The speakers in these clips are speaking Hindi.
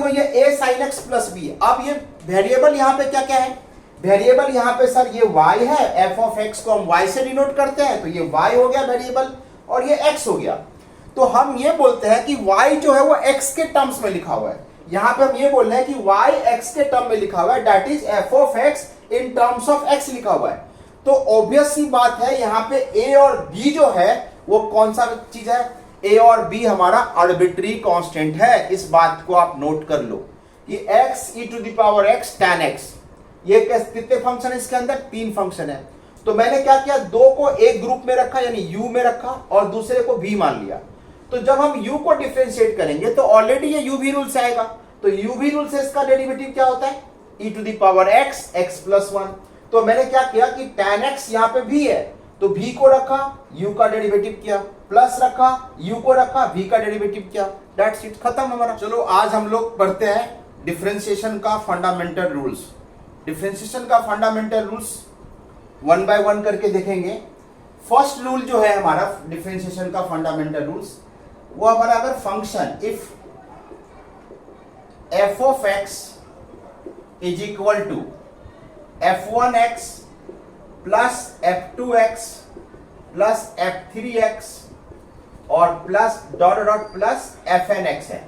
ये a sin x plus B. अब ये वेरिएबल यहाँ पे क्या क्या है, वेरिएबल यहाँ पे सर ये y है, f ऑफ x को हम y से डिनोट करते हैं, तो ये y हो गया वेरिएबल और ये x हो गया। तो हम ये बोलते हैं कि y जो है वो x के टर्म्स में लिखा हुआ है। यहाँ पे हम ये बोल रहे हैं कि y x के टर्म में लिखा हुआ है, that is f of x in terms of x लिखा हुआ है। तो ऑब्वियस सी बात है यहाँ पे a और b जो है वो कौन सा चीज है, a और b हमारा आर्बिट्री कांस्टेंट है। इस बात को आप नोट कर लो कि x e to the power x tan x, ये कितने फंक्शन है इसके अंदर, 3 फंक्शन है। तो मैंने क्या किया, 2 को एक ग्रुप में रखा यानी u में रखा और दूसरे को v मान लिया। तो जब हम u को डिफरेंशिएट करेंगे तो ऑलरेडी ये u v रूल से आएगा, तो u v रूल से इसका डेरिवेटिव क्या होता है, e to the power x x plus 1। तो मैंने क्या किया कि tan x यहाँ पे v है, तो v को रखा, u का डेरिवेटिव किया, प्लस रखा, u को रखा, v का डेरिवेटिव किया, दैट्स इट, खत्म हमारा। चलो आज हम लोग पढ़ते हैं डिफरेंशिएशन का फंडामेंटल रूल्स। डिफरेंशिएशन का फंडामेंटल रूल्स 1 बाय 1 करके देखेंगे। फर्स्ट रूल जो है हमारा डिफरेंशिएशन का फंडामेंटल रूल्स, वो हमारा अगर function if f of x is equal to f1x plus f2x plus f3x और plus dot dot plus fnx है।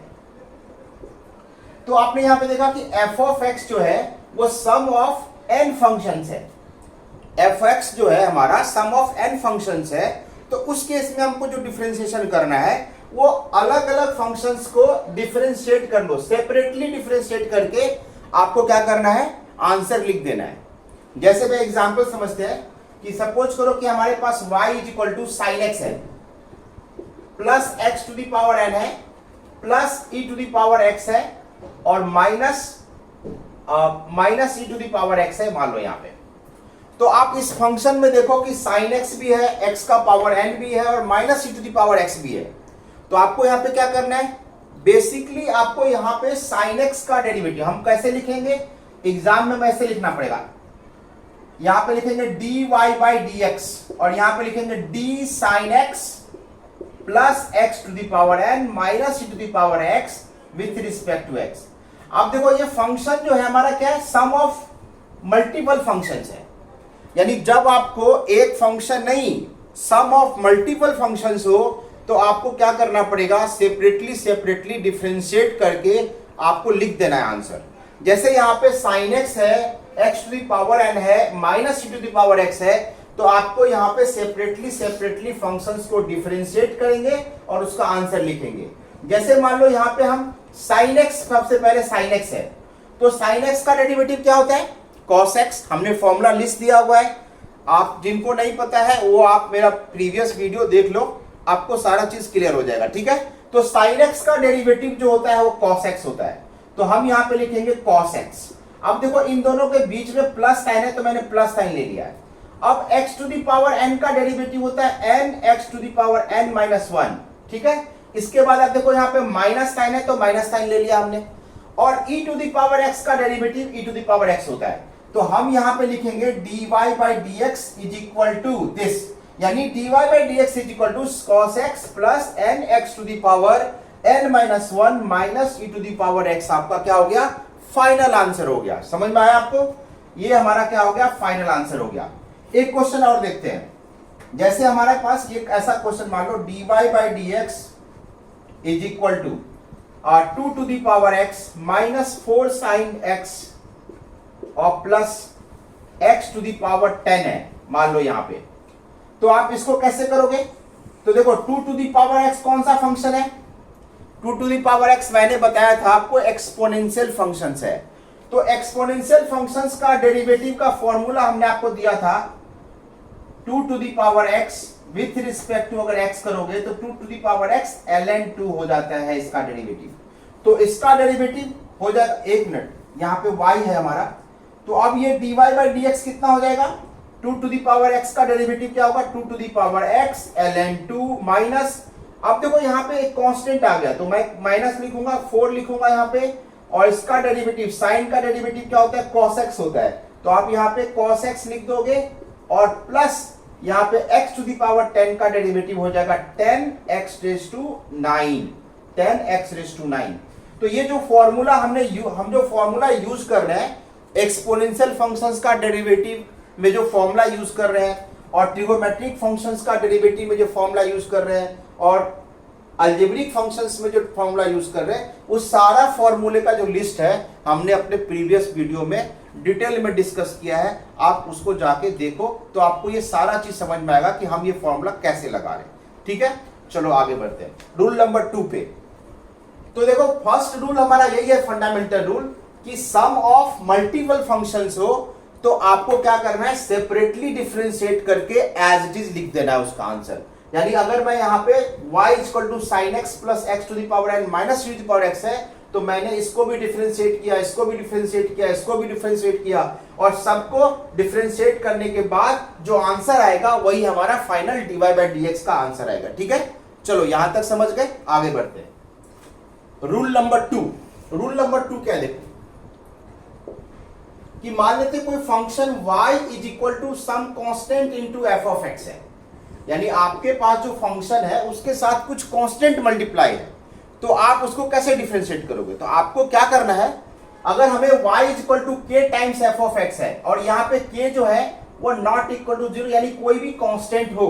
तो आपने यहां पे देखा कि f ऑफ x जो है वो सम ऑफ n फंक्शंस है। f(x) जो है हमारा सम ऑफ n फंक्शंस है। तो उस केस में हमको जो डिफरेंशिएशन करना है वो अलग अलग फंक्शंस को डिफरेंशिएट कर लो, सेपरेटली डिफरेंशिएट करके आपको क्या करना है, आंसर लिख देना है। जैसे मैं एग्जांपल समझते हैं कि सपोज करो कि हमारे पास y is equal to sine x है, plus x to the power n है, plus e to the power x है और minus e to the power x है, मान लो यहां पे। तो आप इस फंक्शन में देखो कि साइन x भी है, x का पावर n भी है और minus e to the power x भी है। तो आपको यहां पे क्या करना है, बेसिकली आपको यहां पे साइन x का डेरिवेटिव हम कैसे लिखेंगे, एग्जाम में ऐसे लिखना पड़ेगा। यहां पे लिखेंगे dy बाई dx और यहां पे लिखेंगे d sine x plus x to the power n minus e to the power x with respect to x। अब देखो ये फंक्शन जो है हमारा क्या है, सम ऑफ मल्टीपल फंक्शंस है, यानी जब आपको एक फंक्शन नहीं सम ऑफ मल्टीपल फंक्शंस हो तो आपको क्या करना पड़ेगा, सेपरेटली डिफरेंशिएट करके आपको लिख देना है आंसर। जैसे यहाँ पे साइन x है, x to the power n है, minus e to the power x है, तो आपको यहाँ पे सेपरेटली फंक्शंस को डिफरेंशिएट करेंगे और उसका आंसर लिखेंगे। जैसे मान लो यहाँ पे हम साइन x, सबसे पहले साइन x है, तो साइन x का डेरिवेटिव क्या होता है, cos x। हमने फॉर्मूला लिस्ट दिया हुआ है, आप जिनको नहीं पता है वो आप मेरा प्रीवियस वीडियो देख लो, आपको सारा चीज क्लियर हो जाएगा, ठीक है। तो साइन x का डेरिवेटिव जो होता है वो cos x होता है, तो हम यहाँ पे लिखेंगे cos x। अब देखो इन दोनों के बीच में प्लस साइन है तो मैंने प्लस साइन ले लिया है। अब x to the power n का डेरिवेटिव होता है n x to the power n minus 1, ठीक है। इसके बाद आप देखो यहाँ पे माइनस साइन है तो माइनस साइन ले लिया हमने, और e to the power x का derivative e to the power x होता है। तो हम यहाँ पे लिखेंगे dy by dx is equal to this, यानी dy by dx is equal to cos x plus n x to the power n minus 1 minus e to the power x। आपका क्या हो गया, फाइनल आंसर हो गया। समझ में आया आपको, ये हमारा क्या हो गया, फाइनल आंसर हो गया। एक क्वेश्चन और देखते हैं। जैसे हमारे पास एक ऐसा क्वेश्चन मान लो dy by dx is equal to 2 to the power x minus 4 sine x और plus x to the power 10 है, मान लो यहां पे। तो आप इसको कैसे करोगे, तो देखो 2 टू द पावर x कौन सा फंक्शन है, 2 टू द पावर x मैंने बताया था आपको एक्सपोनेंशियल फंक्शंस है। तो एक्सपोनेंशियल फंक्शंस का डेरिवेटिव का फॉर्मूला हमने आपको दिया था 2 to the power x with respect to, अगर x करोगे तो 2 to the power x ln2 हो जाता है इसका डेरिवेटिव। तो इसका डेरिवेटिव हो जाएगा, एक मिनट, यहाँ पे y है हमारा, तो अब ये dy बाई dx कितना हो जाएगा, 2 टू द पावर x का डेरिवेटिव क्या होगा, 2 to the power x ln2 minus, अब देखो यहाँ पे एक कांस्टेंट आ गया तो मैं माइनस लिखूंगा, 4 लिखूंगा यहाँ पे, और इसका डेरिवेटिव साइन का डेरिवेटिव क्या होता है, cos x होता है। तो आप यहाँ पे cos x लिख दोगे और प्लस यहाँ पे x टू द पावर 10 का डेरिवेटिव हो जाएगा 10x raise to 9, 10x raise to 9। तो ये जो फॉर्मूला हम जो फॉर्मूला यूज कर रहे हैं एक्सपोनेंशियल फंक्शंस का डेरिवेटिव में जो फॉर्मूला यूज कर रहे हैं, और ट्रिगोमेट्रिक फंक्शंस का डेरिवेटिव में जो फॉर्मूला यूज कर रहे हैं, और अलजेब्रिक फंक्शंस में जो फॉर्मूला यूज कर रहे हैं, उस सारा फॉर्मूले का जो लिस्ट है हमने अपने प्रीवियस वीडियो में डिटेल में डिस्कस किया है। आप उसको जाके देखो तो आपको ये सारा चीज समझ में आएगा कि हम ये फॉर्मूला कैसे लगा रहे हैं। ठीक है, चलो आगे बढ़ते हैं रूल नंबर 2 पे। तो देखो फर्स्ट रूल हमारा यही है, फंडामेंटल रूल, कि सम ऑफ मल्टीपल फंक्शंस हो तो आपको क्या करना है, सेपरेटली डिफरेंशिएट करके एज इट इज लिख देना है उसका आंसर। यानी अगर मैं यहाँ पे y = sin x + x to the power n - u to the power x है, तो मैंने इसको भी डिफरेंशिएट किया, इसको भी डिफरेंशिएट किया, इसको भी डिफरेंशिएट किया, और सबको डिफरेंशिएट करने के बाद जो आंसर आएगा वही हमारा फाइनल dy/dx का आंसर आएगा। ठीक है, चलो यहां तक समझ गए, आगे बढ़ते हैं। रूल नंबर 2, रूल नंबर 2 क्या है, देखो कि मान लेते कोई function y = some constant into f of x है, यानी आपके पास जो फंक्शन है उसके साथ कुछ कांस्टेंट मल्टीप्लाई है, तो आप उसको कैसे डिफरेंशिएट करोगे। तो आपको क्या करना है, अगर हमें y = k times f of x है और यहाँ पे k जो है वो नॉट इक्वल टू 0, यानी कोई भी कांस्टेंट हो,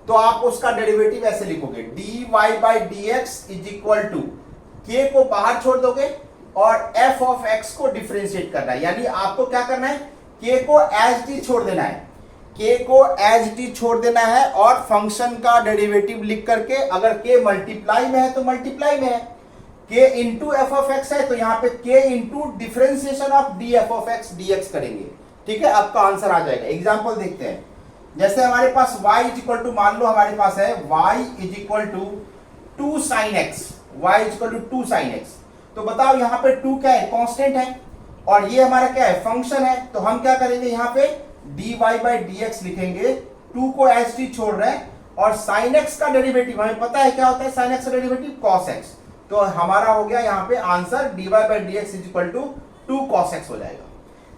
तो आप उसका डेरिवेटिव ऐसे लिखोगे dy/dx = k को बाहर छोड़ दोगे और f ऑफ x को डिफरेंशिएट करना है। यानी आपको क्या करना है, k को एज इट इज छोड़ देना है, k को एज इट इज छोड़ देना है, और फंक्शन का डेरिवेटिव लिख करके, अगर k मल्टीप्लाई में है तो मल्टीप्लाई में है, k into F of x है तो यहाँ पे k into differentiation of D F of x dx करेंगे। ठीक है, आपका आंसर आ जाएगा। एग्जांपल देखते हैं, जैसे हमारे पास y = मान लो हमारे पास है y = 2 sin x, y = 2 sin x, तो बताओ यहाँ पे 2 क्या है, कांस्टेंट है, और ये हमारा क्या है, फंक्शन है। तो हम क्या करेंगे, यहाँ पे dy/dx लिखेंगे, 2 को एज इट इज छोड़ रहे हैं, और sin x का डेरिवेटिव हमें पता है क्या होता है, sin x का डेरिवेटिव cos x, तो हमारा हो गया यहाँ पे आंसर dy/dx = 2 cos x हो जाएगा।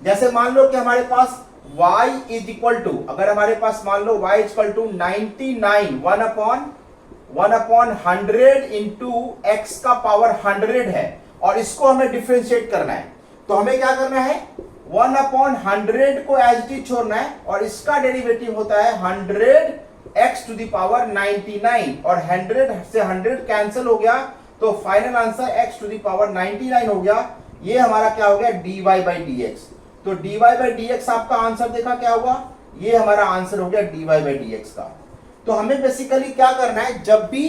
जैसे मान लो कि हमारे पास y = अगर हमारे पास मान लो y = 99 1/100 इंटू x का पावर 100 है, और इसको हमें डिफरेंशिएट करना है, तो हमें क्या करना है, 1/100 को एज इट इज छोड़ना है, और इसका डेरिवेटिव होता है 100x to the power 99, और 100 से 100 कैंसिल हो गया, तो final answer x to the power 99 हो गया। ये हमारा क्या हो गया, dy/dx। तो dy/dx आपका आंसर देखा क्या होगा, ये हमारा आंसर हो गया dy/dx का। तो हमें बेसिकली क्या करना है, जब भी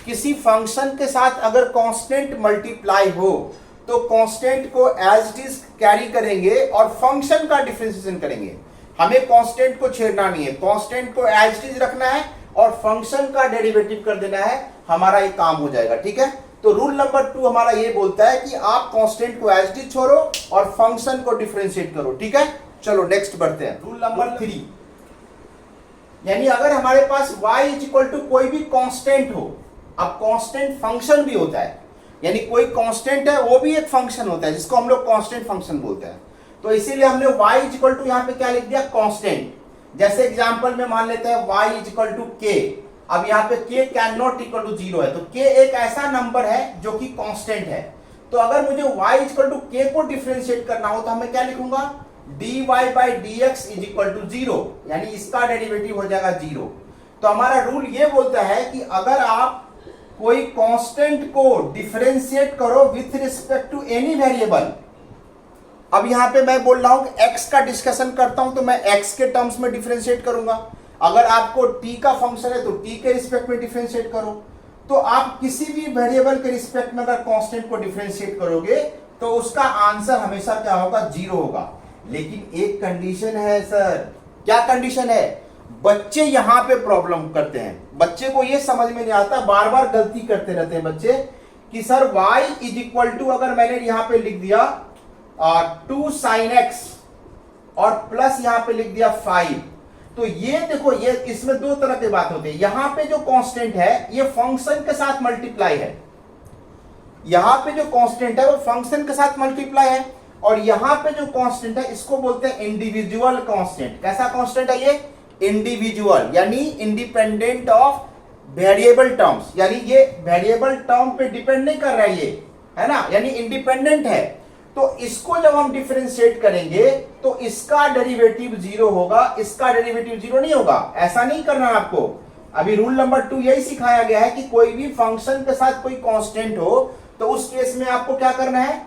किसी फंक्शन के साथ अगर कांस्टेंट मल्टीप्लाई हो तो कांस्टेंट को एज इट इज कैरी करेंगे और फंक्शन का डिफरेंशिएशन करेंगे। हमें कांस्टेंट को छेड़ना नहीं है, कांस्टेंट को एज इट इज रखना है और फंक्शन का डेरिवेटिव कर देना है, हमारा ये काम हो जाएगा। ठीक है, तो रूल नंबर 2 हमारा ये बोलता है कि आप कांस्टेंट को एज इट इज छोड़ो और फंक्शन को डिफरेंशिएट करो। ठीक है, चलो नेक्स्ट बढ़ते हैं। रूल नंबर 3, यानी अगर हमारे पास y = कोई भी कांस्टेंट हो, अब कांस्टेंट फंक्शन भी होता है, यानी कोई कांस्टेंट है वो भी एक फंक्शन होता है जिसको हम लोग कांस्टेंट फंक्शन बोलते हैं, तो इसीलिए हमने y = यहाँ पे क्या लिख दिया, कांस्टेंट। जैसे एग्जांपल में मान लेते हैं y = k, अब यहाँ पे k can not equal to 0 है, तो k एक ऐसा नंबर है जो कि कांस्टेंट है। तो अगर मुझे y = k को डिफरेंशिएट करना हो तो मैं क्या लिखूंगा, dy/dx = 0, यानी इसका डेरिवेटिव हो जाएगा 0। तो हमारा रूल ये बोलता है कि अगर आप कोई कांस्टेंट को डिफरेंशिएट करो with respect to any variable, अब यहां पे मैं बोल रहा हूं कि x का डिस्कशन करता हूं तो मैं x के टर्म्स में डिफरेंशिएट करूंगा, अगर आपको t का फंक्शन है तो t के रिस्पेक्ट में डिफरेंशिएट करो। तो आप किसी भी वेरिएबल के रिस्पेक्ट में अगर कांस्टेंट को डिफरेंशिएट करोगे तो उसका आंसर हमेशा क्या होगा, 0 होगा। लेकिन एक कंडीशन है सर, क्या कंडीशन है, बच्चे यहां पे प्रॉब्लम करते हैं, बच्चे को ये समझ में नहीं आता, बार बार गलती करते रहते हैं बच्चे कि सर y = अगर मैंने यहां पे लिख दिया 2 sin x और प्लस यहां पे लिख दिया 5, तो ये देखो, ये इसमें दो तरह की बात होती है। यहां पे जो कांस्टेंट है ये फंक्शन के साथ मल्टीप्लाई है, यहां पे जो कांस्टेंट है वो फंक्शन के साथ मल्टीप्लाई है, और यहां पे जो कांस्टेंट है इसको बोलते हैं इंडिविजुअल कांस्टेंट। कैसा कांस्टेंट है ये, इंडिविजुअल, यानी इंडिपेंडेंट ऑफ वेरिएबल टर्म्स, यानी ये वेरिएबल टर्म पे डिपेंड नहीं कर रहा है, ये है ना, यानी इंडिपेंडेंट है। तो इसको जब हम डिफरेंशिएट करेंगे तो इसका डेरिवेटिव 0 होगा, इसका डेरिवेटिव 0 नहीं होगा। ऐसा नहीं करना है आपको। अभी रूल नंबर 2 यही सिखाया गया है कि कोई भी फंक्शन के साथ कोई कांस्टेंट हो तो उस केस में आपको क्या करना है,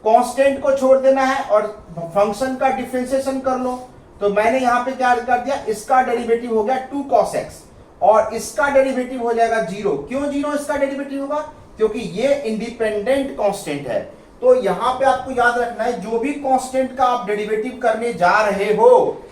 कांस्टेंट को छोड़ देना है और फंक्शन का डिफरेंशिएशन कर लो। तो मैंने यहां पे क्या कर दिया, इसका डेरिवेटिव हो गया 2 cos x और इसका डेरिवेटिव हो जाएगा 0। क्यों 0 इसका डेरिवेटिव होगा, क्योंकि ये इंडिपेंडेंट कांस्टेंट है। तो यहां पे आपको याद रखना है, जो भी कांस्टेंट का आप डेरिवेटिव करने जा रहे हो,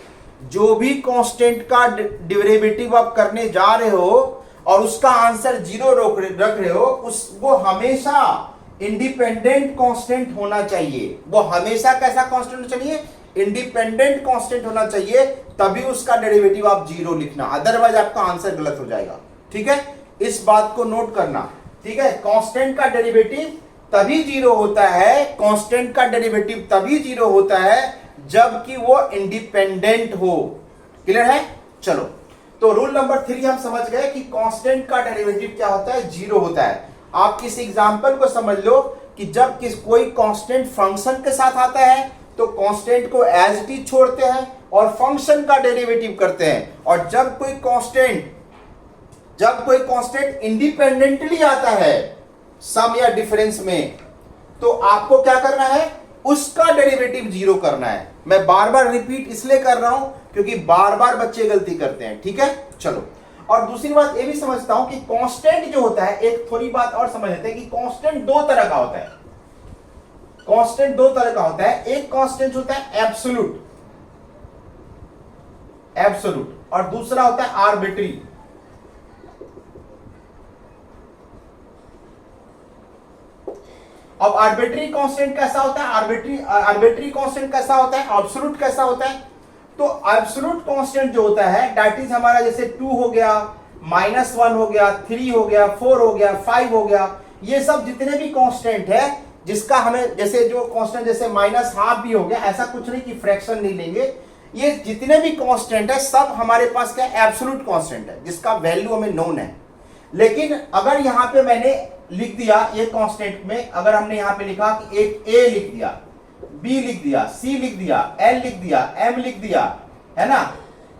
जो भी कांस्टेंट का डेरिवेटिव आप करने जा रहे हो और उसका आंसर 0 रख रहे हो, वो हमेशा इंडिपेंडेंट कांस्टेंट होना चाहिए। वो हमेशा कैसा कांस्टेंट होना चाहिए, इंडिपेंडेंट कांस्टेंट होना चाहिए, तभी उसका डेरिवेटिव आप 0 लिखना, अदरवाइज आपका आंसर गलत हो जाएगा। ठीक है, इस बात को नोट करना। ठीक है, कांस्टेंट का डेरिवेटिव तभी 0 होता है, कांस्टेंट का डेरिवेटिव तभी 0 होता है जबकि वो इंडिपेंडेंट हो। क्लियर है? चलो, तो रूल नंबर 3 हम समझ गए कि कांस्टेंट का डेरिवेटिव क्या होता है, 0 होता है। आप किस एग्जांपल को समझ लो कि जब कोई कांस्टेंट फंक्शन के साथ आता है तो कांस्टेंट को एज इट इज छोड़ते हैं और फंक्शन का डेरिवेटिव करते हैं, और जब कोई कांस्टेंट इंडिपेंडेंटली आता है सम या डिफरेंस में, तो आपको क्या करना है, उसका डेरिवेटिव 0 करना है। मैं बार बार रिपीट इसलिए कर रहा हूं क्योंकि बार बार बच्चे गलती करते हैं। ठीक है, चलो, और दूसरी बात ये भी समझता हूं कि कांस्टेंट जो होता है, एक थोड़ी बात और समझ लेते हैं कि कांस्टेंट 2 तरह का होता है। कांस्टेंट 2 तरह का होता है, एक कांस्टेंट होता है एब्सोल्यूट और दूसरा होता है आर्बिट्री। अब आर्बिट्री कांस्टेंट कैसा होता है, आर्बिट्री कांस्टेंट कैसा होता है, एब्सोल्यूट कैसा होता है। तो एब्सोल्यूट कांस्टेंट जो होता है दैट इज हमारा जैसे 2 हो गया, -1 हो गया, 3 हो गया, 4 हो गया, 5 हो गया, ये सब जितने भी कांस्टेंट है जिसका हमें जैसे जो कांस्टेंट जैसे -12 भी हो गया, ऐसा कुछ नहीं कि फ्रैक्शन नहीं लेंगे, ये जितने भी कांस्टेंट है सब हमारे पास क्या एब्सोल्यूट कांस्टेंट है जिसका वैल्यू हमें नोन है। लेकिन अगर यहां पे मैंने लिख दिया ये कांस्टेंट में, अगर हमने यहां पे लिखा कि एक a लिख दिया, b लिख दिया, c लिख दिया, l लिख दिया, m लिख दिया, है ना,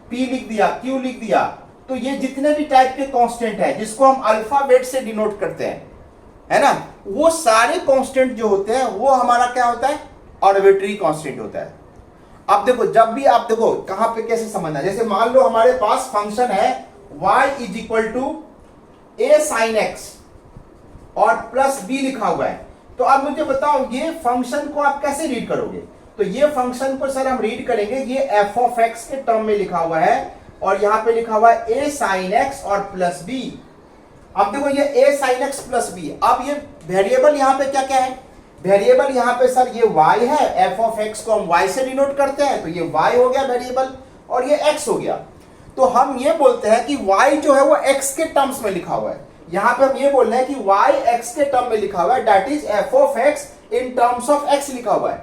p लिख दिया, q लिख दिया, तो ये जितने भी टाइप के कांस्टेंट है जिसको हम अल्फाबेट से डिनोट करते हैं, है ना, वो सारे कांस्टेंट जो होते हैं वो हमारा क्या होता है, आर्बिट्री कांस्टेंट होता है। अब देखो, जब भी आप देखो कहां पे कैसे समझना, जैसे मान लो हमारे पास फंक्शन है y = a sin x और प्लस b लिखा हुआ है। तो अब मुझे बताओ ये फंक्शन को आप कैसे रीड करोगे। तो ये फंक्शन को सर हम रीड करेंगे, ये f of x के टर्म में लिखा हुआ है और यहां पे लिखा हुआ है a sin x और प्लस b। अब देखो ये a sin x plus b, अब ये वेरिएबल यहां पे क्या क्या है, वेरिएबल यहां पे सर ये y है, f of x को हम y से डिनोट करते हैं, तो ये y हो गया वेरिएबल और ये x हो गया। तो हम ये बोलते हैं कि y जो है वो x के टर्म्स में लिखा हुआ है। यहां पे हम ये बोल रहे हैं कि y x के टर्म में लिखा हुआ है, that is f of x in terms of x लिखा हुआ है।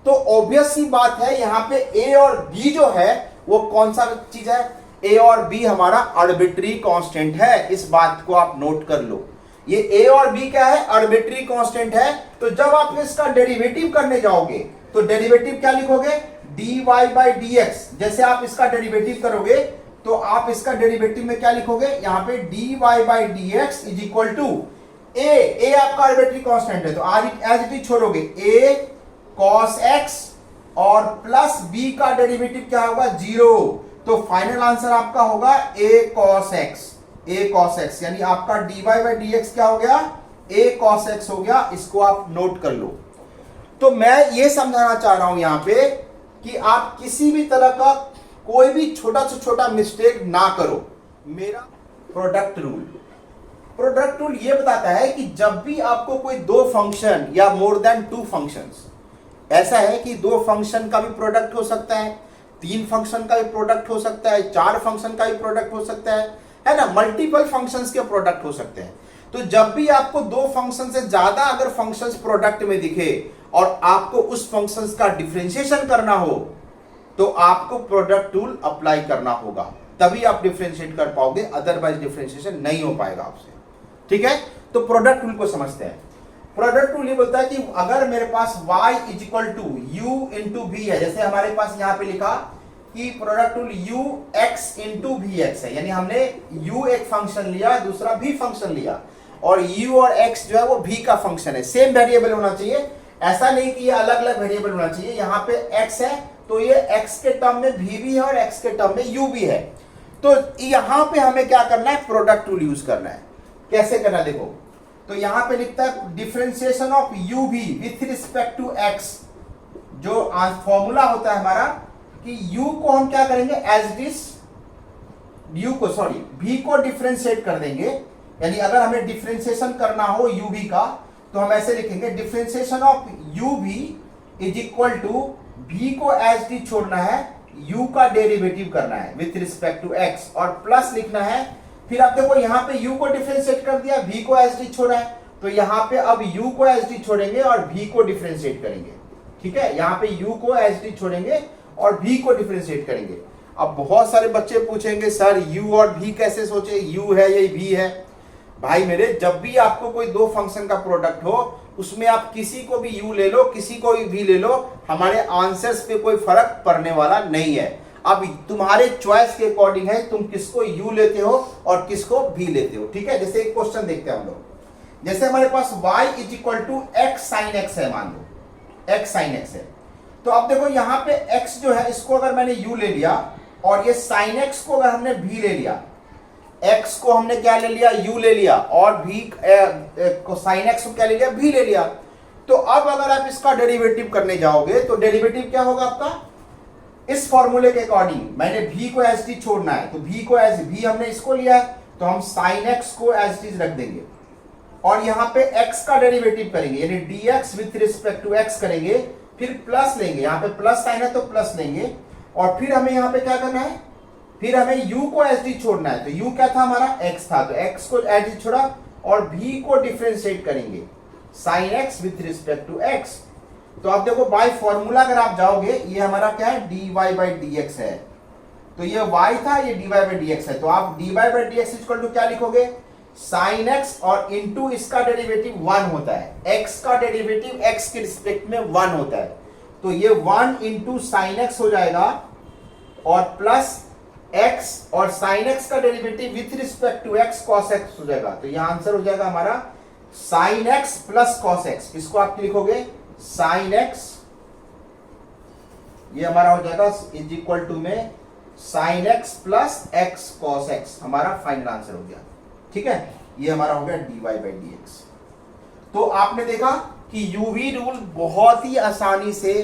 तो ऑब्वियस सी बात है यहां पे a और b जो है वो कौन सा चीज है, a और b हमारा आर्बिट्री कांस्टेंट है। इस बात को आप नोट कर लो, ये a और b क्या है, आर्बिट्री कांस्टेंट है। तो जब आप इसका डेरिवेटिव करने जाओगे तो डेरिवेटिव क्या लिखोगे, dy by dx। जैसे आप इसका डेरिवेटिव करोगे तो आप इसका डेरिवेटिव में क्या लिखोगे, यहां पे dy by dx is equal to a आपका आर्बिट्री कांस्टेंट है तो एज इट इज छोड़ोगे, a cos x और प्लस b का डेरिवेटिव क्या होगा, 0। तो फाइनल आंसर आपका होगा a cos x, यानी आपका dy by dx क्या हो गया, a cos x हो गया। इसको आप नोट कर लो। तो मैं ये समझाना चाह रहा हूं यहां पे कि आप किसी भी तरह का कोई भी छोटा से छोटा मिस्टेक ना करो। मेरा प्रोडक्ट रूल ये बताता है कि जब भी आपको कोई 2 फंक्शन या मोर देन 2 फंक्शंस, ऐसा है कि 2 फंक्शन का भी प्रोडक्ट हो सकता है, 3 फंक्शन का भी प्रोडक्ट हो सकता है, 4 फंक्शन का भी प्रोडक्ट हो सकता है ना, मल्टीपल फंक्शंस के प्रोडक्ट हो सकते हैं। तो जब भी आपको 2 फंक्शन से ज्यादा अगर फंक्शंस प्रोडक्ट में दिखे और आपको उस फंक्शंस का डिफरेंशिएशन करना हो तो आपको प्रोडक्ट रूल अप्लाई करना होगा, तभी आप डिफरेंशिएट कर पाओगे, अदरवाइज डिफरेंशिएशन नहीं हो पाएगा आपसे। ठीक है, तो प्रोडक्ट रूल को समझते हैं। प्रोडक्ट रूल ये बोलता है कि अगर मेरे पास y is equal to u into V है, जैसे हमारे पास यहाँ पे लिखा कि product rule u x into V X है, यानी हमने u एक फंक्शन लिया, दूसरा v फंक्शन लिया, और u और x जो है वो v का फंक्शन है, सेम वेरिएबल होना चाहिए, ऐसा नहीं कि ये अलग अलग वेरिएबल होना चाहिए। यहाँ पे x है तो ये x के टर्म में v भी है और x के टर्म में u भी है। तो यहाँ पे हमें क्या करना है, प्रोडक्ट रूल यूज करना है। कैसे करना है देखो, तो यहां पे लिखता है differentiation of u v with respect to x, जो फॉर्मूला होता है हमारा कि u को हम क्या करेंगे एज दिस, v को डिफरेंशिएट कर देंगे, यानी अगर हमें डिफरेंशिएशन करना हो u v का तो हम ऐसे लिखेंगे differentiation of u v is equal to v को एज डी छोड़ना है, u का डेरिवेटिव करना है विथ रिस्पेक्ट टू x, और प्लस लिखना है। फिर आप देखो यहाँ पे u को डिफरेंशिएट कर दिया, v को एज डी छोड़ा है, तो यहाँ पे अब u को एज डी छोड़ेंगे और v को डिफरेंशिएट करेंगे। ठीक है, यहाँ पे u को एज डी छोड़ेंगे और v को डिफरेंशिएट करेंगे। अब बहुत सारे बच्चे पूछेंगे सर u और v कैसे सोचे, u है ये v है। भाई मेरे, जब भी आपको कोई दो फंक्शन का प्रोडक्ट हो उसमें आप किसी को भी u ले लो, किसी को भी v ले लो, हमारे आंसर्स पे कोई फर्क पड़ने वाला नहीं है। अब तुम्हारे चॉइस के अकॉर्डिंग है तुम किसको u लेते हो और किसको v लेते हो। ठीक है, जैसे एक क्वेश्चन देखते हैं हम लोग, जैसे हमारे पास y is equal to x sin x है, मान लो x sin x है, तो अब देखो यहाँ पे x जो है इसको अगर मैंने u ले लिया और ये sin x को अगर हमने v ले लिया, x को हमने क्या ले लिया, u ले लिया, और v को sin x को क्या ले लिया, v ले लिया, तो अब अगर आप इसका डेरिवेटिव करने जाओगे तो डेरिवेटिव क्या होगा आपका, इस फॉर्मूले के अकॉर्डिंग मैंने v को एज टी छोड़ना है, तो v को एज v हमने इसको लिया है तो हम sin x को एज टी रख देंगे, और यहाँ पे x का डेरिवेटिव करेंगे, यानी dx with respect to x करेंगे, फिर प्लस लेंगे, यहाँ पे प्लस साइन है तो प्लस लेंगे, और फिर हमें यहाँ पे क्या करना है, फिर हमें u को एज डी छोड़ना है, तो u क्या था हमारा, x था, तो x को एज डी छोड़ा और v को डिफरेंशिएट करेंगे sin x with respect to x। तो आप देखो बाय फॉर्मूला अगर आप जाओगे, ये हमारा क्या है, dy बाई dx है, तो ये y था, ये dy बाई dx है, तो आप dy by dx equal to क्या लिखोगे, sin x और इनटू इसका डेरिवेटिव 1 होता है, x का डेरिवेटिव x के रिस्पेक्ट में 1 होता है, तो ये 1 इंटू साइन एक्स हो जाएगा और प्लस x और sin x का derivative with respect to x cos x हो जाएगा, तो यह आंसर हो जाएगा हमारा sin x plus cos x। इसको आप लिखोगे sin x, ये हमारा हो जाएगा इज इक्वल टू में sin x plus x cos x, हमारा फाइनल आंसर हो गया। ठीक है, ये हमारा हो गया dy बाई dx। तो आपने देखा कि यूवी रूल बहुत ही आसानी से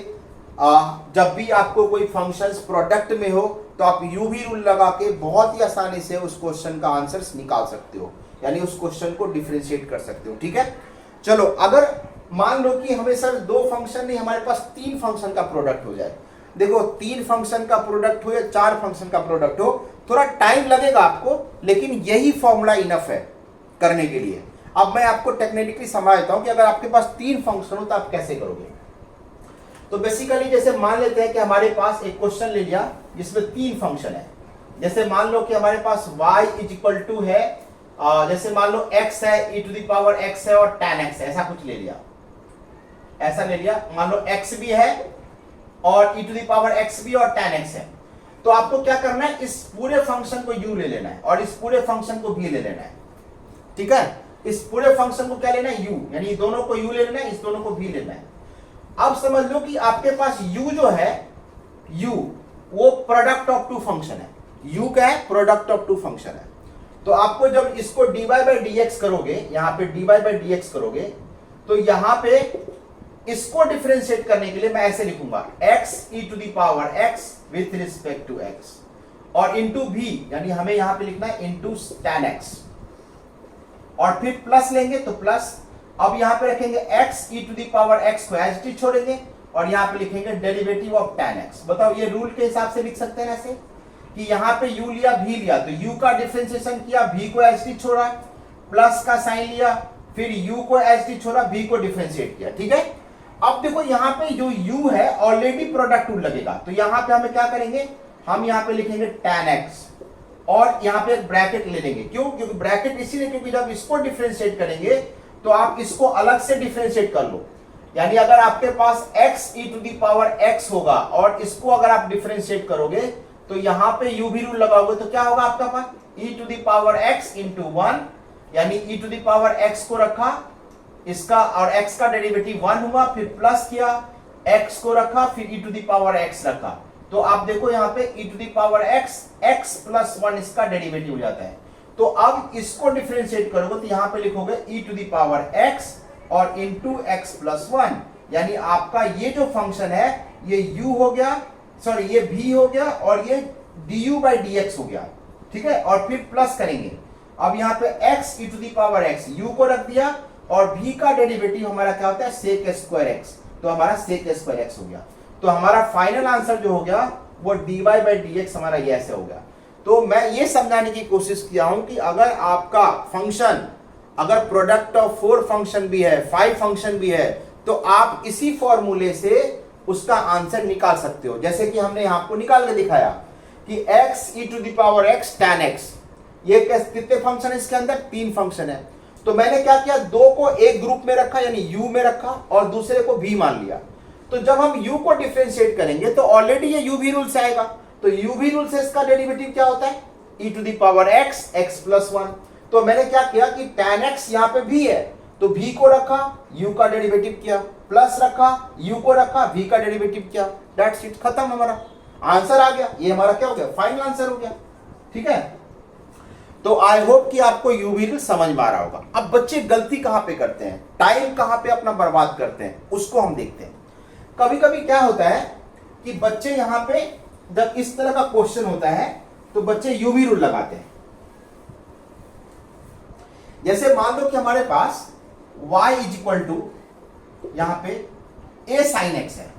जब भी आपको कोई फंक्शंस प्रोडक्ट में हो तो आप यूवी रूल लगा के बहुत ही आसानी से उस क्वेश्चन का आंसर्स निकाल सकते हो, यानी उस क्वेश्चन को डिफरेंशिएट कर सकते हो। ठीक है, चलो अगर मान लो कि हमें सर दो फंक्शन नहीं, हमारे पास 3 फंक्शन का प्रोडक्ट हो जाए, देखो 3 फंक्शन का प्रोडक्ट हो या 4 फंक्शन का प्रोडक्ट हो, थोड़ा टाइम लगेगा आपको, लेकिन यही फॉर्मूला इनफ है करने के लिए। अब मैं आपको टेक्निकली समझा देता हूं कि अगर आपके पास 3 फंक्शन हो तो आप कैसे करोगे। तो बेसिकली जैसे मान लेते हैं कि हमारे पास एक क्वेश्चन ले लिया जिसमें 3 फंक्शन है, जैसे मान लो कि हमारे पास y इज इक्वल टू है, जैसे मान लो x है, e to the power x है और tan x है, ऐसा कुछ ले लिया, ऐसा ले लिया, मान लो x भी है और e to the power x भी और tan x है, तो आपको क्या करना है, इस पूरे फंक्शन को u ले लेना है और इस पूरे फंक्शन को v ले लेना है। ठीक है, इस पूरे फंक्शन को क्या लेना है, u, यानी दोनों को u ले लेना है, इस दोनों को v लेना है। अब समझ लो कि आपके पास u जो है, u वो प्रोडक्ट ऑफ 2 फंक्शन है, u क्या है, प्रोडक्ट ऑफ 2 फंक्शन है। तो आपको जब इसको dy बाई dx करोगे, यहां पे dy बाई dx करोगे, तो यहां पे इसको डिफरेंशिएट करने के लिए मैं ऐसे लिखूंगा x e to the power x with respect to x और इंटू v, यानी हमें यहां पे लिखना है इंटू tan x, और फिर प्लस लेंगे तो प्लस, अब यहां पे रखेंगे x e to the power x को एज टी छोड़ेंगे और यहां पे लिखेंगे डेरिवेटिव ऑफ tan x। बताओ ये रूल के हिसाब से लिख सकते हैं ऐसे कि यहां पे u लिया v लिया, तो u का डिफरेंशिएशन किया, v को एज टी छोड़ा, प्लस का साइन लिया, फिर u को एज टी छोड़ा, v को डिफरेंशिएट किया। ठीक है, अब देखो यहां पे जो u है ऑलरेडी प्रोडक्ट रूल लगेगा, तो यहां पे हमें क्या करेंगे, हम यहां पे लिखेंगे tan x और यहां पे एक ब्रैकेट ले लेंगे। क्यों, क्योंकि ब्रैकेट इसीलिए क्योंकि जब इसको डिफरेंशिएट करेंगे तो आप इसको अलग से डिफरेंशिएट कर लो। यानी अगर आपके पास x e to the power x होगा और इसको अगर आप डिफरेंशिएट करोगे तो यहां पे u भी रूल लगाओगे तो क्या होगा आपका पास e to the power x into 1, यानी e to the power x को रखा इसका और x का डेरिवेटिव 1 हुआ, फिर प्लस किया x को रखा, फिर e to the power x रखा। तो आप देखो यहां पे e to the power x plus 1 इसका डेरिवेटिव हो जाता है। तो अब इसको डिफरेंशिएट करोगे तो यहां पे लिखोगे e to the power x और इंटू x प्लस 1, यानी आपका ये जो फंक्शन है ये u हो गया, सॉरी ये v हो गया और ये du बाई dx हो गया, ठीक है। और फिर प्लस करेंगे, अब यहाँ पे x e to the power x u को रख दिया और v का डेरिवेटिव हमारा क्या होता है sec स्क्वायर x, तो हमारा sec स्क्वायर x हो गया। तो हमारा फाइनल आंसर जो हो गया वो dy बाई dx हमारा ये ऐसे हो गया। तो मैं ये समझाने की कोशिश किया हूं कि अगर आपका फंक्शन अगर प्रोडक्ट ऑफ 4 फंक्शन भी है 5 फंक्शन भी है तो आप इसी फॉर्मूले से उसका आंसर निकाल सकते हो। जैसे कि हमने आपको निकाल के दिखाया कि x e to the power x tan x, ये कितने फंक्शन है इसके अंदर 3 फंक्शन है। तो मैंने क्या किया, 2 को एक ग्रुप में रखा यानी u में रखा और दूसरे को v मान लिया। तो जब हम u को डिफरेंशिएट करेंगे तो ऑलरेडी ये u v रूल से आएगा, तो u v रूल से इसका डेरिवेटिव क्या होता है e to the power x x plus 1। तो मैंने क्या किया कि tan x यहाँ पे v है तो v को रखा, u का डेरिवेटिव किया, प्लस रखा, u को रखा, v का डेरिवेटिव किया, दैट्स इट, खत्म, हमारा आंसर आ गया। ये हमारा क्या हो गया, फाइनल आंसर हो गया, ठीक है। तो आई होप कि आपको u v रूल समझ में आ रहा होगा। अब बच्चे गलती कहां पे करते हैं, टाइम कहां पे अपना बर्बाद करते हैं, उसको हम देखते हैं। कभी कभी क्या होता है कि बच्चे यहां पे जब इस तरह का क्वेश्चन होता है तो बच्चे u v रूल लगाते हैं। जैसे मान लो कि हमारे पास y इज इक्वल टू यहां पे a sin x है,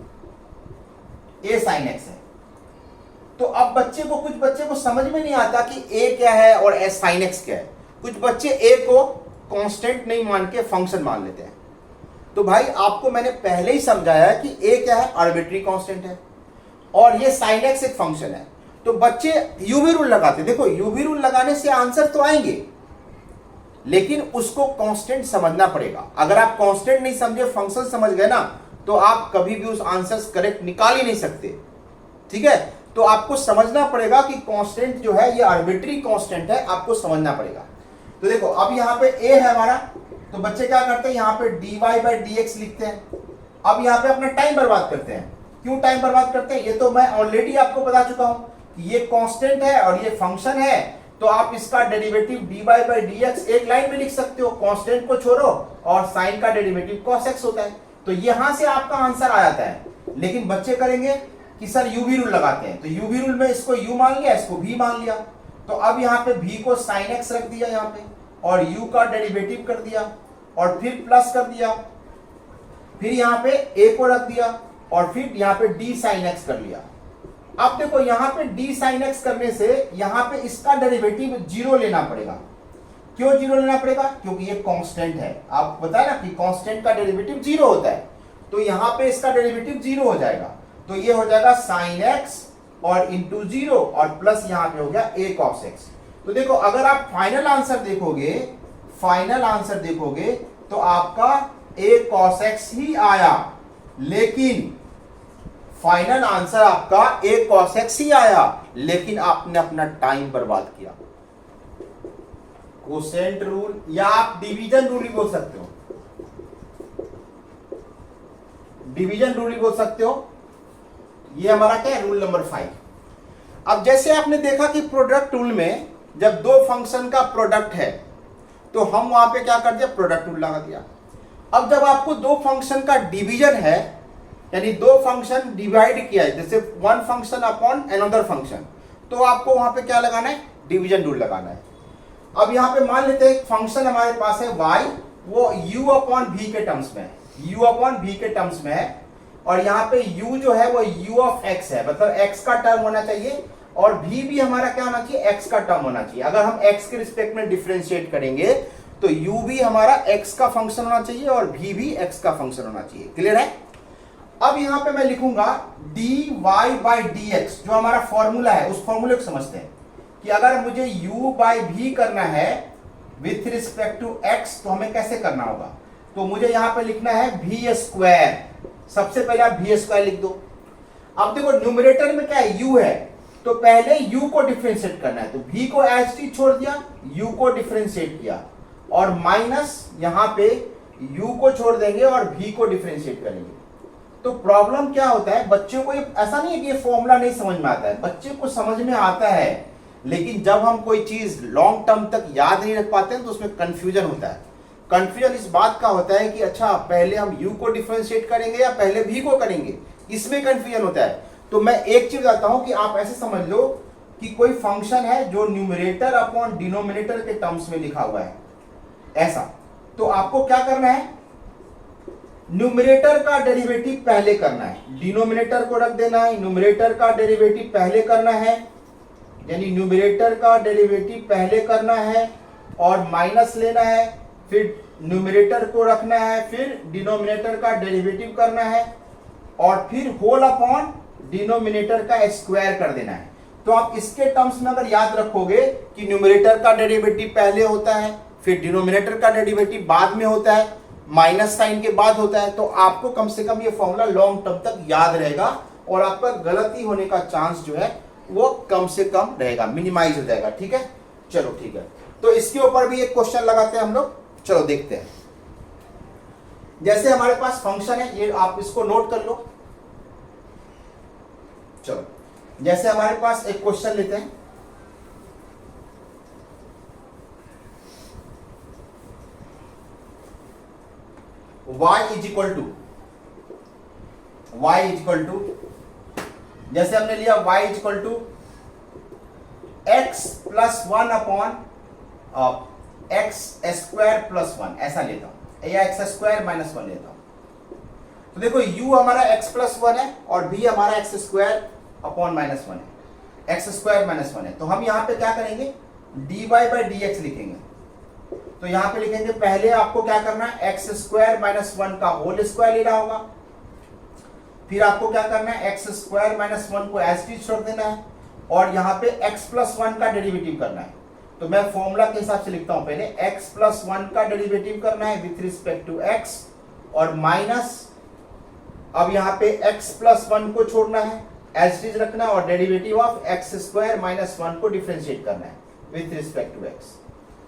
a sin x है। तो अब कुछ बच्चे को समझ में नहीं आता कि a क्या है और a sin x क्या है। कुछ बच्चे a को कांस्टेंट नहीं मान के फंक्शन मान लेते हैं। तो भाई आपको मैंने पहले ही समझाया कि a क्या है, आर्बिट्री कांस्टेंट है और ये sin x एक फंक्शन है। तो बच्चे u v रूल लगाते, देखो u v रूल लगाने से आंसर तो आएंगे लेकिन उसको कांस्टेंट समझना पड़ेगा। अगर आप कांस्टेंट नहीं समझे, फंक्शन समझ गए ना, तो आप कभी भी उस आंसर करेक्ट निकाल ही नहीं सकते, ठीक है। तो आपको समझना पड़ेगा कि कांस्टेंट जो है ये आर्बिट्री कांस्टेंट है, आपको समझना पड़ेगा। तो देखो अब यहाँ पे a है हमारा, तो बच्चे क्या करते हैं यहाँ पे dy बाई dx लिखते हैं। अब यहाँ पे अपना टाइम बर्बाद करते हैं। क्यों टाइम बर्बाद करते हैं, ये तो मैं ऑलरेडी आपको बता चुका हूं कि ये कांस्टेंट है और ये फंक्शन है, तो आप इसका डेरिवेटिव dy बाई dx एक लाइन में लिख सकते हो, कांस्टेंट को छोड़ो और साइन का डेरिवेटिव cos x होता है। तो यहां से आपका आंसर आ जाता है। लेकिन बच्चे करेंगे कि सर u v रूल लगाते हैं, तो u v रूल में इसको u मान लिया, इसको v मान लिया। तो अब यहाँ पे v को sin x रख दिया यहाँ पे और u का डेरिवेटिव कर दिया और फिर प्लस कर दिया, फिर यहाँ पे a को रख दिया और फिर यहाँ पे d sin x कर लिया। अब देखो यहाँ पे d sin x करने से यहाँ पे इसका डेरिवेटिव 0 लेना पड़ेगा। क्यों 0 लेना पड़ेगा, क्योंकि ये कांस्टेंट है। आप बताया ना कि कांस्टेंट का डेरिवेटिव 0 होता है, तो यहाँ पे इसका डेरिवेटिव 0 हो जाएगा। तो ये हो जाएगा sin x और इंटू 0 और प्लस यहाँ पे हो गया a cos x। तो देखो अगर आप फाइनल आंसर देखोगे तो आपका a cos x ही आया, लेकिन फाइनल आंसर आपका a cos x ही आया, लेकिन आपने अपना टाइम बर्बाद किया। कोसेंट रूल या आप डिवीजन रूल ही बोल सकते हो, डिवीजन रूल ही बोल सकते हो। ये हमारा क्या है, रूल नंबर 5। अब जैसे आपने देखा कि प्रोडक्ट रूल में जब 2 फंक्शन का प्रोडक्ट है तो हम वहां पे क्या कर दिया, प्रोडक्ट रूल लगा दिया। अब जब आपको 2 फंक्शन का डिवीजन है, यानी 2 फंक्शन डिवाइड किया है, जैसे 1 फंक्शन अपॉन अनदर फंक्शन, तो आपको वहां पे क्या लगाना है, डिवीजन रूल लगाना है। अब यहाँ पे मान लेते हैं फंक्शन हमारे पास है y, वो u अपॉन v के टर्म्स में है, u अपॉन v के टर्म्स में है। और यहाँ पे u जो है वो u ऑफ x है, मतलब x का टर्म होना चाहिए और v भी हमारा क्या होना चाहिए, x का टर्म होना चाहिए। अगर हम x के रिस्पेक्ट में डिफरेंशिएट करेंगे तो u भी हमारा x का फंक्शन होना चाहिए और v भी x का फंक्शन होना चाहिए। क्लियर है। अब यहाँ पे मैं लिखूंगा dy बाई dx, जो हमारा फॉर्मूला है उस फॉर्मूले को समझते हैं कि अगर मुझे u बाई v करना है, विथ रिस्पेक्ट टू एक्स, तो हमें कैसे करना होगा, तो मुझे यहां पे लिखना है v स्क्वायर। सबसे पहले आप v स्क्वायर लिख दो। अब देखो न्यूमरेटर में क्या है, u है, तो पहले u को डिफरेंशिएट करना है, तो v को एज टी छोड़ दिया, u को डिफरेंशिएट किया, और माइनस यहां पे u को छोड़ देंगे और v को डिफरेंशिएट करेंगे। तो प्रॉब्लम क्या होता है, बच्चों को ऐसा नहीं है कि ये फॉर्मूला नहीं समझ में आता है, बच्चे को समझ में आता है, लेकिन जब हम कोई चीज लॉन्ग टर्म तक याद नहीं रख पाते हैं तो उसमें कंफ्यूजन होता है। कंफ्यूजन इस बात का होता है कि अच्छा पहले हम u को डिफरेंशिएट करेंगे या पहले v को करेंगे, इसमें कंफ्यूजन होता है। तो मैं एक चीज बताता हूं कि आप ऐसे समझ लो कि कोई फंक्शन है जो न्यूमरेटर अपॉन डिनोमिनेटर के टर्म्स में लिखा हुआ है, ऐसा। तो आपको क्या करना है, न्यूमरेटर का डेरिवेटिव पहले करना है, डिनोमिनेटर को रख देना है, न्यूमरेटर का डेरिवेटिव पहले करना है, यानी न्यूमरेटर का डेरिवेटिव पहले करना है और माइनस लेना है, फिर न्यूमरेटर को रखना है, फिर डिनोमिनेटर का डेरिवेटिव करना है और फिर होल अपॉन डिनोमिनेटर का स्क्वायर कर देना है। तो आप इसके टर्म्स में अगर याद रखोगे कि न्यूमरेटर का डेरिवेटिव पहले होता है, फिर डिनोमिनेटर का डेरिवेटिव बाद में होता है, माइनस साइन के बाद होता है, तो आपको कम से कम ये फॉर्मूला लॉन्ग टर्म तक याद रहेगा और आपका गलती होने का चांस जो है वो कम से कम रहेगा, मिनिमाइज हो जाएगा। ठीक है, चलो ठीक है। तो इसके ऊपर भी एक क्वेश्चन लगाते हैं हम लोग, चलो देखते हैं। जैसे हमारे पास फंक्शन है, ये आप इसको नोट कर लो। चलो जैसे हमारे पास एक क्वेश्चन लेते हैं, y इज इक्वल टू, जैसे हमने लिया y is equal to x plus one upon x square plus one, ऐसा लेता हूं, या एक्स स्क्वायर माइनस वन लेता हूं। तो देखो u हमारा x प्लस वन है और v हमारा x square upon minus one है, एक्स स्क्वायर माइनस वन है। तो हम यहां पे क्या करेंगे, dy बाई डी एक्स लिखेंगे। तो यहां पे लिखेंगे, पहले आपको क्या करना है, एक्स स्क्वायर माइनस वन का होल स्क्वायर लेना होगा, फिर आपको क्या करना है, एक्स स्क्वायर माइनस वन को एज इट इज छोड़ देना है और यहाँ पे एक्स प्लस वन का डेरिवेटिव करना है। तो मैं फॉर्मूला के हिसाब से लिखता हूं, पहले एक्स प्लस वन का डेरिवेटिव करना है विथ रिस्पेक्ट टू एक्स और माइनस, अब यहाँ पे एक्स प्लस वन को छोड़ना है, एज इट इज रखना और derivative of x square minus one को डिफरेंशिएट करना है विथ रिस्पेक्ट टू एक्स।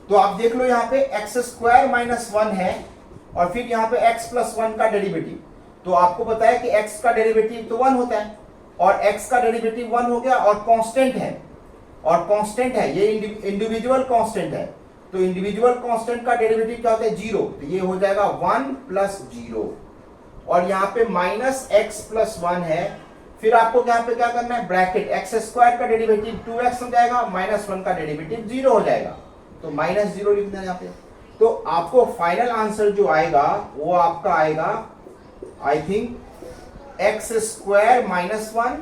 तो आप देख लो यहाँ पे एक्स स्क्वायर माइनस वन है और फिर यहाँ पे एक्स प्लस वन का डेरिवेटिव। तो आपको पता है कि एक्स का डेरिवेटिव तो वन होता है और एक्स का डेरिवेटिव वन हो गया और कांस्टेंट है, और कांस्टेंट है ये इंडिविजुअल कांस्टेंट है। तो इंडिविजुअल कांस्टेंट का डेरिवेटिव क्या होता है, जीरो। तो ये हो जाएगा वन प्लस जीरो और यहाँ पे माइनस एक्स प्लस वन है। फिर आपको यहाँ पे क्या करना है, ब्रैकेट एक्स स्क्वायर का डेरिवेटिव 2x हो जाएगा, माइनस वन का डेरिवेटिव जीरो हो जाएगा, तो माइनस जीरो लिख देना यहाँ पे। तो आपको फाइनल आंसर जो आएगा वो आपका आएगा I think x square minus one,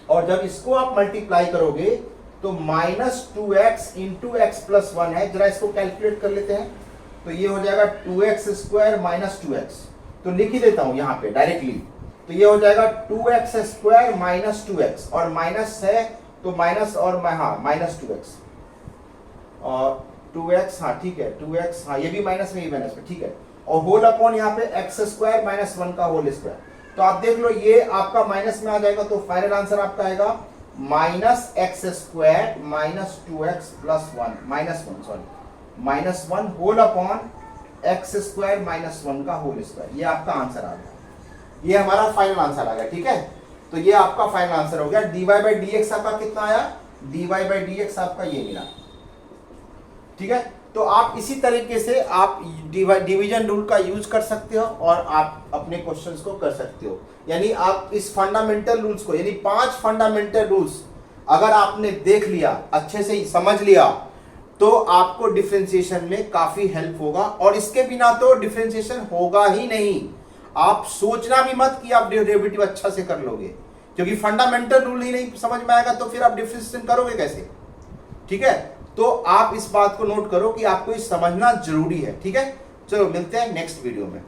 और जब इसको आप मल्टीप्लाई करोगे तो minus two x into x plus one है। जरा इसको कैलकुलेट कर लेते हैं, तो ये हो जाएगा 2x स्क्वायर माइनस 2x। तो लिख ही देता हूं यहाँ पे डायरेक्टली, तो ये हो जाएगा 2x स्क्वायर माइनस 2x और माइनस है तो माइनस और हाँ माइनस 2x और 2x, हाँ ठीक है 2x, हाँ ये भी माइनस में ही माइनस में, ठीक है। और होल अपॉन यहाँ पे एक्स स्क्वायर माइनस वन का होल स्क्वायर। तो आप देख लो ये आपका माइनस में आ जाएगा, तो फाइनल आंसर आपका आएगा minus x square minus 2x plus one, minus one sorry minus one whole upon x square minus one का होल स्क्वायर। ये आपका आंसर आ गया, ये हमारा फाइनल आंसर आ गया। ठीक है, तो ये आपका फाइनल आंसर हो गया। dy बाई डी एक्स आपका कितना आया, dy बाई डी एक्स आपका ये मिला। ठीक है, तो आप इसी तरीके से आप डिवीजन रूल का यूज कर सकते हो और आप अपने क्वेश्चंस को कर सकते हो। यानी आप इस फंडामेंटल रूल्स को, यानी 5 फंडामेंटल रूल्स अगर आपने देख लिया, अच्छे से ही समझ लिया, तो आपको डिफरेंशिएशन में काफी हेल्प होगा। और इसके बिना तो डिफरेंशिएशन होगा ही नहीं। आप सोचना भी मत कि आप डेरिवेटिव अच्छा से कर लोगे, क्योंकि फंडामेंटल रूल ही नहीं समझ में आएगा तो फिर आप डिफरेंशिएशन करोगे कैसे। ठीक है, तो आप इस बात को नोट करो कि आपको ये समझना जरूरी है। ठीक है, चलो मिलते हैं नेक्स्ट वीडियो में।